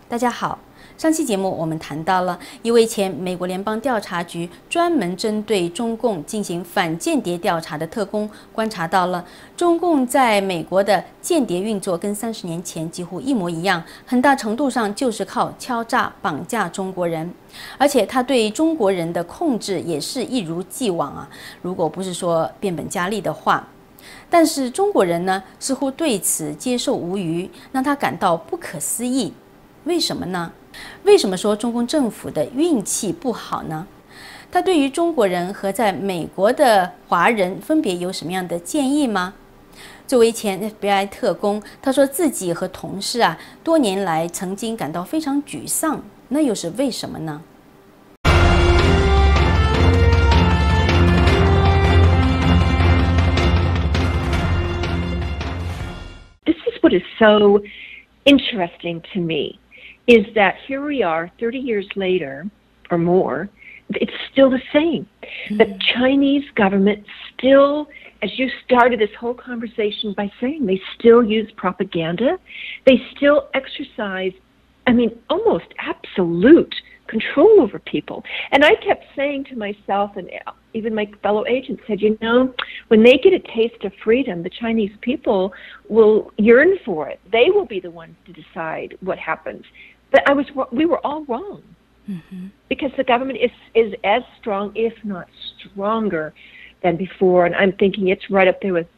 大家好，上期节目我们谈到了一位前美国联邦调查局专门针对中共进行反间谍调查的特工，观察到了中共在美国的间谍运作跟30年前几乎一模一样，很大程度上就是靠敲诈绑架中国人，而且他对中国人的控制也是一如既往啊。如果不是说变本加厉的话。但是中国人呢，似乎对此接受无虞，让他感到不可思议。为什么呢？为什么说中共政府的运气不好呢？他对于中国人和在美国的华人分别有什么样的建议吗？作为前 FBI 特工，他说自己和同事多年来曾经感到非常沮丧，那又是为什么呢？What is so interesting to me is that here we are 30 years later or more, it's still the same. The Chinese government still, as you started this whole conversation by saying, they still use propaganda. They still exercise, almost absolute control over people. And I kept saying to myself, and even my fellow agents said, when they get a taste of freedom, the Chinese people will yearn for it. They will be the ones to decide what happens. But we were all wrong. Because the government is as strong, if not stronger, than before. And I'm thinking it's right up there with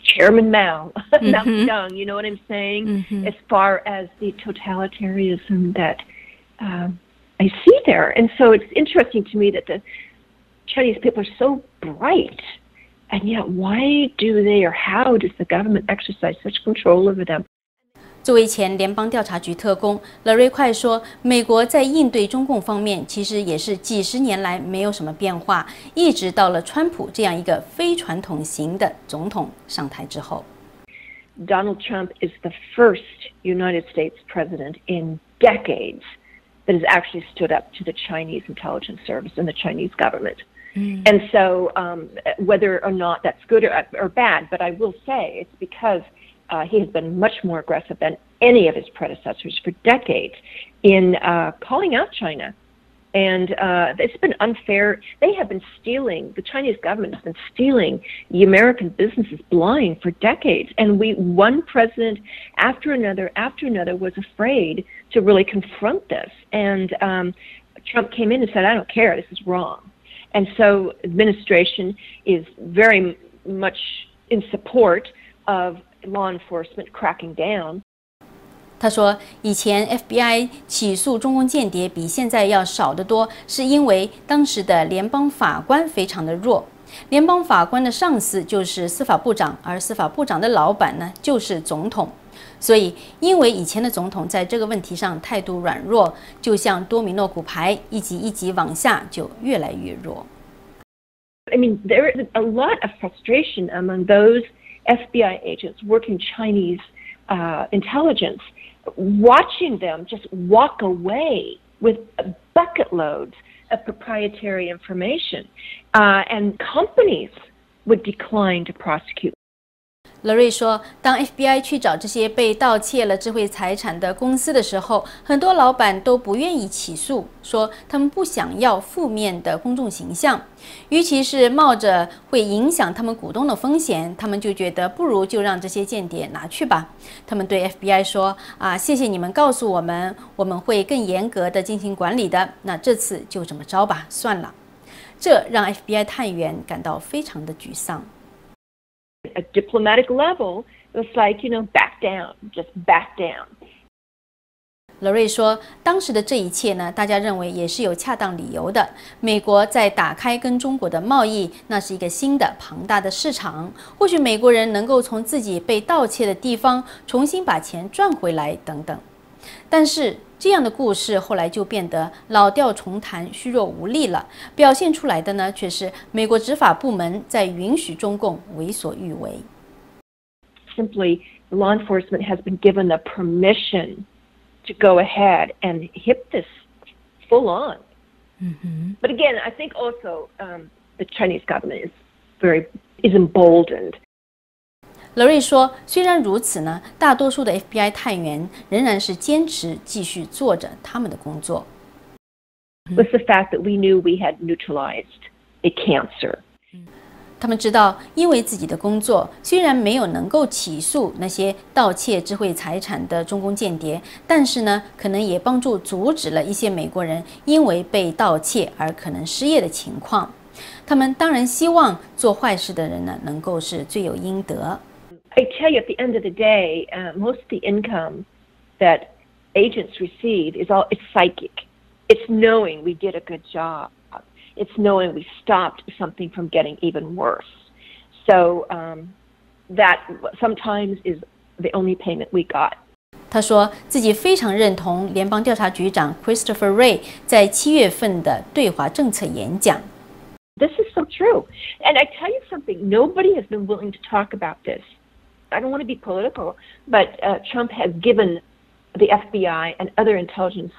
Chairman Mao, Mao Zedong, you know what I'm saying? As far as the totalitarianism that I see there. And so it's interesting to me that the Chinese people are so bright, and yet why do they, or how does the government exercise such control over them? 作为前联邦调查局特工，LaRae Quy说，美国在应对中共方面其实也是几十年来没有什么变化，一直到了川普这样一个非传统型的总统上台之后。Donald Trump is the first United States president in decades that has actually stood up to the Chinese intelligence service and the Chinese government. And so whether or not that's good or bad, but I will say it's because he has been much more aggressive than any of his predecessors for decades in calling out China. And it's been unfair. They have been stealing, the Chinese government has been stealing the American businesses blind for decades. And one president after another was afraid to really confront this. And Trump came in and said, I don't care, this is wrong. And so administration is very much in support of law enforcement cracking down. 他说，以前 FBI 起诉中共间谍比现在要少得多，是因为当时的联邦法官非常的弱。联邦法官的上司就是司法部长，而司法部长的老板呢就是总统。所以，因为以前的总统在这个问题上态度软弱，就像多米诺骨牌，一级一级往下就越来越弱。There is a lot of frustration among those FBI agents working Chinese intelligence, watching them just walk away with bucket loads of proprietary information, and companies would decline to prosecute. LaRae 说，当 FBI 去找这些被盗窃了智慧财产的公司的时候，很多老板都不愿意起诉，说他们不想要负面的公众形象，与其是冒着会影响他们股东的风险，他们就觉得不如就让这些间谍拿去吧。他们对 FBI 说：“谢谢你们告诉我们，我们会更严格的进行管理的。那这次就这么着吧，算了。”这让 FBI 探员感到非常的沮丧。A diplomatic level, it's like, back down, just back down. LaRae 说，当时的这一切呢，大家认为也是有恰当理由的。美国在打开跟中国的贸易，那是一个新的庞大的市场。或许美国人能够从自己被盗窃的地方重新把钱赚回来，等等。但是这样的故事后来就变得老调重弹、虚弱无力了。表现出来的呢，却是美国执法部门在允许中共为所欲为。Simply, law enforcement has been given the permission to go ahead and hit this full on. But again, I think also the Chinese government is emboldened. LaRae 说，虽然如此呢，大多数的 FBI 探员仍然是坚持继续做着他们的工作。Was the fact that we knew we had neutralized a cancer. 他们知道，因为自己的工作虽然没有能够起诉那些盗窃智慧财产的中共间谍，但是呢，可能也帮助阻止了一些美国人因为被盗窃而可能失业的情况。他们当然希望做坏事的人呢，能够是罪有应得。I tell you, at the end of the day, most of the income that agents receive it's psychic. It's knowing we did a good job. It's knowing we stopped something from getting even worse. So that sometimes is the only payment we got. 他说自己非常认同联邦调查局长 LaRae 在7月份的对华政策演讲。This is so true. And I tell you something, nobody has been willing to talk about this. I don't want to be political, but Trump has given the FBI and other intelligence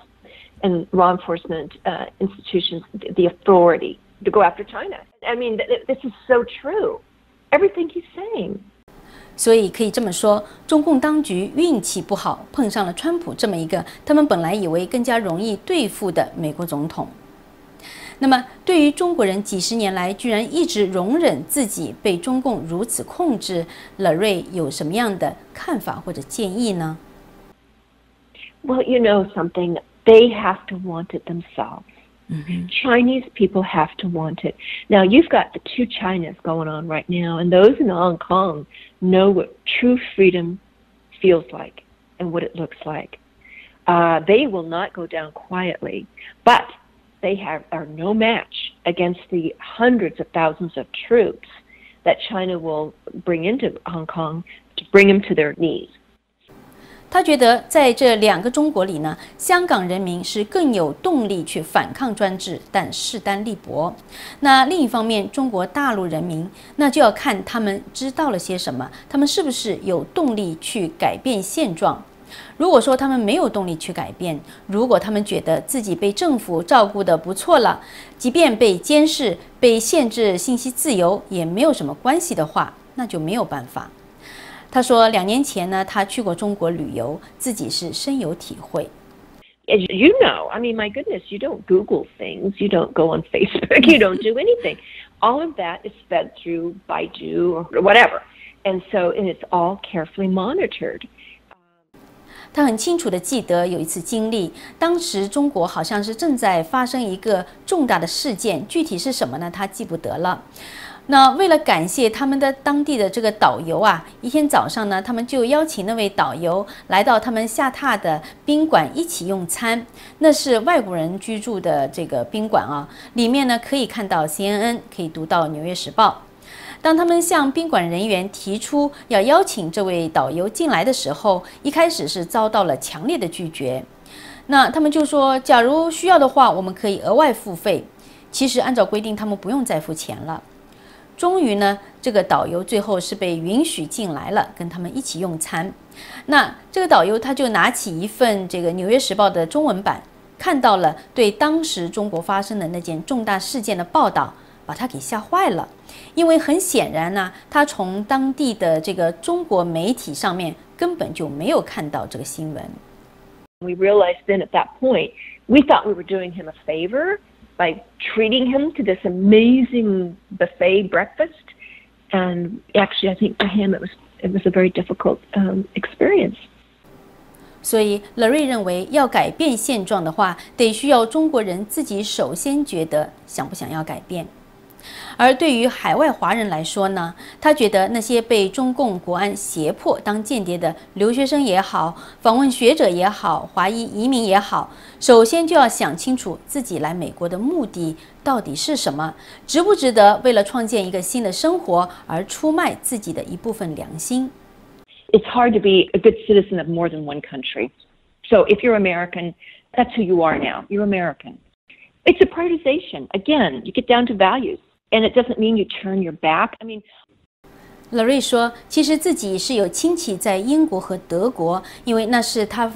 and law enforcement institutions the authority to go after China. I mean, this is so true. Everything he's saying. 所以可以这么说，中共当局运气不好，碰上了川普这么一个他们本来以为更加容易对付的美国总统。那么，对于中国人几十年来居然一直容忍自己被中共如此控制，LaRae有什么样的看法或者建议呢？ Well, you know something. They have to want it themselves. Chinese people have to want it. Now, you've got the two Chinas going on right now, and those in Hong Kong know what true freedom feels like and what it looks like. They will not go down quietly, but they are no match against the hundreds of thousands of troops that China will bring into Hong Kong to bring them to their knees. 他觉得在这2个中国里呢，香港人民是更有动力去反抗专制，但势单力薄。那另一方面，中国大陆人民那就要看他们知道了些什么，他们是不是有动力去改变现状。如果说他们没有动力去改变，如果他们觉得自己被政府照顾得不错了，即便被监视、被限制信息自由也没有什么关系的话，那就没有办法。他说，2年前呢，他去过中国旅游，自己是深有体会。As you know, I mean, my goodness, you don't Google things, you don't go on Facebook, you don't do anything. All of that is fed through Baidu or whatever, and it's all carefully monitored. 他很清楚地记得有一次经历，当时中国好像是正在发生一个重大的事件，具体是什么呢？他记不得了。那为了感谢他们的当地的这个导游啊，一天早上呢，他们就邀请那位导游来到他们下榻的宾馆一起用餐。那是外国人居住的这个宾馆啊，里面呢可以看到 CNN， 可以读到《纽约时报》。当他们向宾馆人员提出要邀请这位导游进来的时候，一开始是遭到了强烈的拒绝。那他们就说，假如需要的话，我们可以额外付费。其实按照规定，他们不用再付钱了。终于呢，这个导游最后是被允许进来了，跟他们一起用餐。那这个导游他就拿起一份这个《纽约时报》的中文版，看到了对当时中国发生的那件重大事件的报道，把他给吓坏了。因为很显然呢，他从当地的这个中国媒体上面根本就没有看到这个新闻。We realized then at that point, we thought we were doing him a favor by treating him to this amazing buffet breakfast, and actually, I think for him it was a very difficult experience. 所以 LaRae 认为，要改变现状的话，得需要中国人自己首先觉得想不想要改变。而对于海外华人来说呢，他觉得那些被中共国安胁迫当间谍的留学生也好，访问学者也好，华裔移民也好，首先就要想清楚自己来美国的目的到底是什么，值不值得为了创建一个新的生活而出卖自己的一部分良心。It's hard to be a good citizen of more than one country. So if you're American, that's who you are now. You're American. It's a prioritization. Again, you get down to values. And it doesn't mean you turn your back. I mean, LaRae 说，其实自己是有亲戚在英国和德国，因为那是他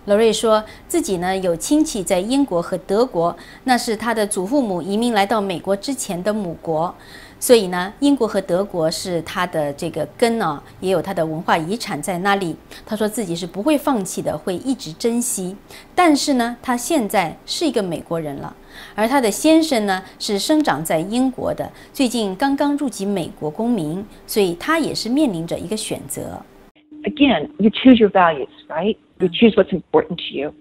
LaRae 说自己呢有亲戚在英国和德国，那是他的祖父母移民来到美国之前的母国，所以呢，英国和德国是他的这个根啊，也有他的文化遗产在那里。他说自己是不会放弃的，会一直珍惜。但是呢，他现在是一个美国人了，而他的先生呢是生长在英国的，最近刚刚入籍美国公民，所以他也是面临着一个选择。Again, you choose your values, right? You choose what's important to you.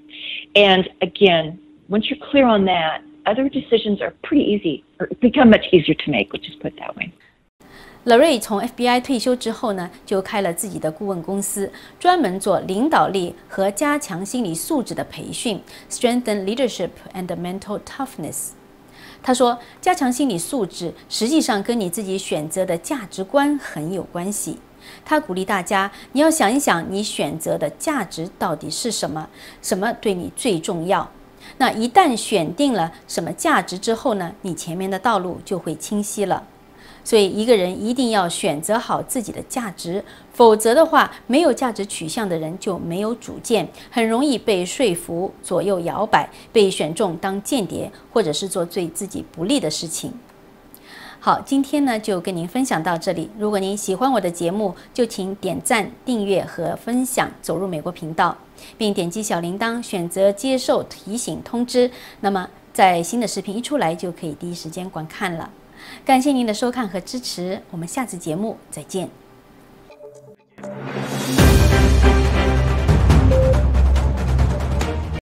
And again, once you're clear on that, other decisions are pretty easy, or become much easier to make, let's just put it that way. LaRae 从 FBI 退休之后呢，就开了自己的顾问公司，专门做领导力和加强心理素质的培训 ，strengthen leadership and mental toughness。他说，加强心理素质实际上跟你自己选择的价值观很有关系。他鼓励大家，你要想一想，你选择的价值到底是什么？什么对你最重要？那一旦选定了什么价值之后呢，你前面的道路就会清晰了。所以一个人一定要选择好自己的价值，否则的话，没有价值取向的人就没有主见，很容易被说服、左右摇摆，被选中当间谍，或者是做对自己不利的事情。好，今天呢就跟您分享到这里。如果您喜欢我的节目，就请点赞、订阅和分享走入美国频道，并点击小铃铛，选择接受提醒通知。那么，在新的视频一出来，就可以第一时间观看了。感谢您的收看和支持，我们下次节目再见。